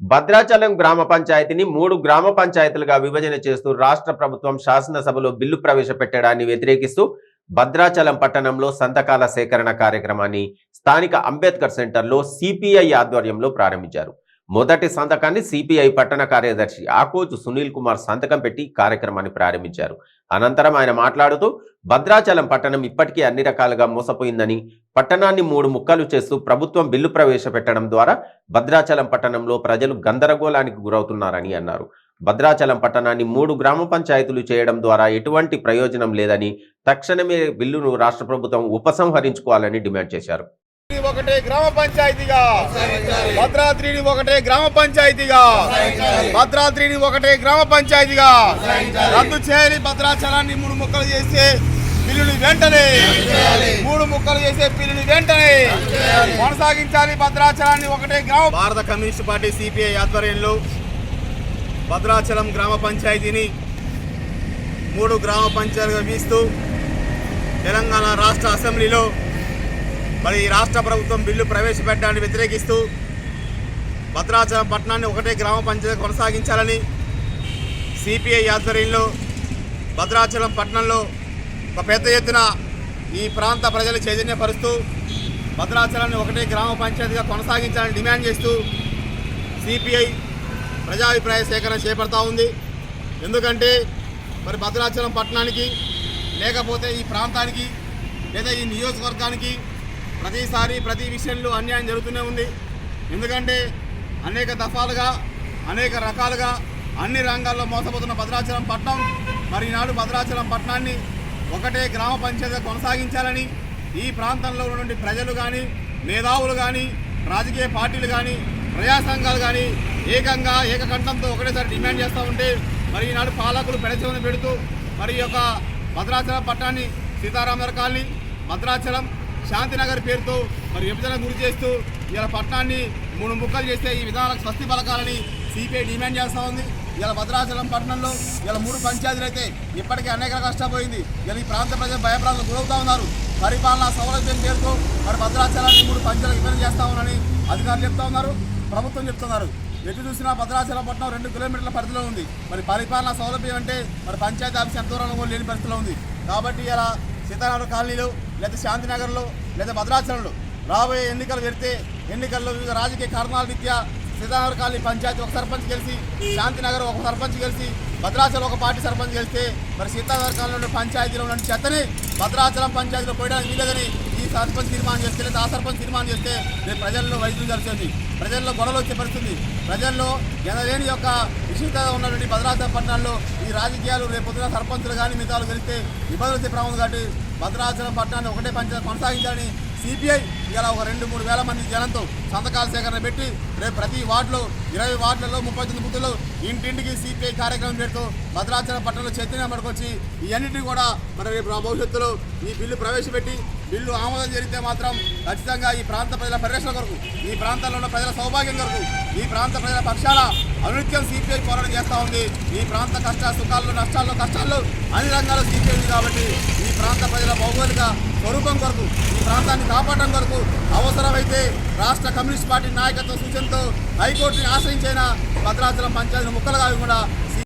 భద్రాచలం గ్రామ పంచాయతీని 3 గ్రామ పంచాయతీలుగా విభజన చేస్తూ రాష్ట్ర ప్రభుత్వం శాసనసభలో బిల్లు ప్రవేశపెట్టడాన్ని వ్యతిరేకిస్తూ భద్రాచలం పట్టణంలో సంతకాల సేకరణ కార్యక్రమాన్ని స్థానిక అంబేద్కర్ సెంటర్లో సిపిఐ ఆధ్వర్యంలో ప్రారంభించారు. మొదటి సంతకాన్ని సిపిఐ పట్టణ కార్యదర్శి ఆకోజు సునీల్ కుమార్ సంతకం పెట్టి కార్యక్రమాన్ని ప్రారంభించారు. అనంతరం ఆయన మాట్లాడుతూ భద్రాచలం పట్టణం ఇప్పటికే అన్ని రకాలుగా మోసపోయిందని, పట్టణాన్ని 3 ముక్కలు చేస్తూ ప్రభుత్వం బిల్లు ప్రవేశపెట్టడం ద్వారా భద్రాచలం పట్టణంలో ప్రజలు గందరగోళానికి గురవుతున్నారని అన్నారు. భద్రాచలం పట్టణాన్ని 3 గ్రామ పంచాయతీలు చేయడం ద్వారా ఎటువంటి ప్రయోజనం లేదని, తక్షణమే బిల్లును రాష్ట్ర ప్రభుత్వం ఉపసంహరించుకోవాలని డిమాండ్ చేశారు. ఒకటే గ్రామ పంచాయతీగా భద్రాద్రిని ఒకటే గ్రామ పంచాయతీగా భద్రాద్రిని ఒకటే గ్రామ పంచాయతీగా రద్దు చేయాలి. భద్రాచలాన్ని 3 ముక్కలు చేసే బిల్లుని వెంటనే 3 ముక్కలు చేసే బిల్లుని వెంటనే కొనసాగించాలి. భద్రాచలాన్ని ఒకటే గ్రామ భారత కమ్యూనిస్ట్ పార్టీ సిపిఐ ఆధ్వర్యంలో భద్రాచలం గ్రామ పంచాయతీని 3 గ్రామ పంచాయతీగా వీస్తూ తెలంగాణ రాష్ట్ర అసెంబ్లీలో మరి రాష్ట్ర ప్రభుత్వం బిల్లు ప్రవేశపెట్టడాన్ని వ్యతిరేకిస్తూ భద్రాచలం పట్టణాన్ని ఒకటే గ్రామ పంచాయతీ కొనసాగించాలని సిపిఐ ఆధ్వర్యంలో భద్రాచలం పట్టణంలో ఒక పెద్ద ఎత్తున ఈ ప్రాంత ప్రజలు చైతన్యపరుస్తూ భద్రాచలాన్ని ఒకటే గ్రామ పంచాయతీగా కొనసాగించాలని డిమాండ్ చేస్తూ సిపిఐ ప్రజాభిప్రాయ సేకరణ చేపడతా ఉంది. ఎందుకంటే మరి భద్రాచలం పట్టణానికి లేకపోతే ఈ ప్రాంతానికి లేదా ఈ నియోజకవర్గానికి ప్రతిసారి ప్రతి విషయంలో అన్యాయం జరుగుతూనే ఉంది. ఎందుకంటే అనేక దఫాలుగా అనేక రకాలుగా అన్ని రంగాల్లో మోసపోతున్న భద్రాచలం పట్టణం మరి ఈనాడు భద్రాచలం పట్టణాన్ని ఒకటే గ్రామ పంచాయతీగా కొనసాగించాలని ఈ ప్రాంతంలో ఉన్నటువంటి ప్రజలు కానీ, మేధావులు కానీ, రాజకీయ పార్టీలు కానీ, ప్రజా సంఘాలు కానీ ఏకకంఠంతో ఒకటేసారి డిమాండ్ చేస్తూ ఉంటే మరి ఈనాడు పాలకులు పెడచెవిన పెడుతూ మరి ఈ యొక్క భద్రాచలం పట్టణాన్ని సీతారామనగర్ కాలనీ, భద్రాచలం, శాంతినగర్ పేరుతో మరి విభజన గురి చేస్తూ ఇలా పట్టణాన్ని 3 ముక్కలు చేస్తే ఈ విధానాలకు స్వస్తి పలకాలని సిపిఐ డిమాండ్ చేస్తూ ఉంది. ఇలా భద్రాచలం పట్టణంలో ఇలా 3 పంచాయతీలు అయితే ఇప్పటికే అనేక కష్టపోయింది. ఇలా ఈ ప్రాంత ప్రజలు భయప్రాంతాలకు గురవుతూ ఉన్నారు. పరిపాలనా సౌలభ్యం పేరుతో మరి భద్రాచలాన్ని 3 పంచాయతీలకు విభజన చేస్తా ఉన్నారని అధికారులు చెప్తా ఉన్నారు, ప్రభుత్వం చెప్తున్నారు. ఎటు చూసినా భద్రాచలం పట్టణం 2 కిలోమీటర్ల పరిధిలో ఉంది. మరి పరిపాలనా సౌలభ్యం అంటే మరి పంచాయతీ ఆఫీస్ ఎంత దూరంలో కూడా లేని పరిస్థితిలో ఉంది. కాబట్టి ఇలా సీతారామనగర్ కాలనీలో లేదా శాంతినగర్లో లేదా భద్రాచలంలో రాబోయే ఎన్నికలు పెడితే ఎన్నికల్లో వివిధ రాజకీయ కారణాల రీత్యా సీతారామనగర్ కాలనీ పంచాయతీ ఒక సర్పంచ్ గెలిచి, శాంతినగర్ ఒక సర్పంచ్ గెలిచి, భద్రాచలం ఒక పార్టీ సర్పంచ్ గెలిస్తే మరి సీతారామనగర్ కాలనీలో పంచాయతీలో ఉన్న చెత్తని భద్రాచలం పంచాయతీలో పోయడానికి వీలేదని ఈ సర్పంచ్ తీర్మానం చేస్తే లేదా ఆ సర్పంచ్ తీర్మానం చేస్తే రేపు ప్రజల్లో వైద్యులు జరిగింది, ప్రజల్లో గొడవలు వచ్చే పరిస్థితుంది. ప్రజల్లో ఎనలేని యొక్క విషయత ఉన్నటువంటి భద్రాచలం పట్టణాల్లో ఈ రాజకీయాలు రేపొద్దున సర్పంచులు కానీ మిగతాలు గెలిస్తే ఇబ్బందులు వచ్చే ప్రమాదం కాబట్టి భద్రాచలం పట్టణాన్ని ఒకటే పంచాయతీ కొనసాగించాలని సిపిఐ ఇలా ఒక 2-3 వేల మంది జనంతో సంతకాల సేకరణ పెట్టి రేపు ప్రతి వార్డులో 20 వార్డులలో 39 బూతుల్లో ఇంటింటికి సిపిఐ కార్యక్రమం పెడుతూ భద్రాచలం పట్టణంలో చైతన్యం పట్టుకొచ్చి ఇవన్నింటినీ కూడా మరి రేపు భవిష్యత్తులో ఈ బిల్లు ప్రవేశపెట్టి బిల్లు ఆమోదం జరిగితే మాత్రం ఖచ్చితంగా ఈ ప్రాంత ప్రజల పరిరక్షణ కొరకు, ఈ ప్రాంతంలో ఉన్న ప్రజల సౌభాగ్యం కొరకు, ఈ ప్రాంత ప్రజల పక్షాన అనునిత్యం సిపిఐ పోరాటం చేస్తూ ఉంది. ఈ ప్రాంత కష్ట సుఖాల్లో, నష్టాల్లో, కష్టాల్లో అన్ని రంగాల్లో సిపిఐ ఉంది. కాబట్టి ఈ ప్రాంత ప్రజల భౌగోళిక స్వరూపం కొరకు, ఈ ప్రాంతాన్ని కాపాడడం కొరకు అవసరమైతే రాష్ట్ర కమ్యూనిస్ట్ పార్టీ నాయకత్వ సూచనతో హైకోర్టుని ఆశ్రయించైనా భద్రాచలం పంచాయతీని ముక్కలుగా కూడా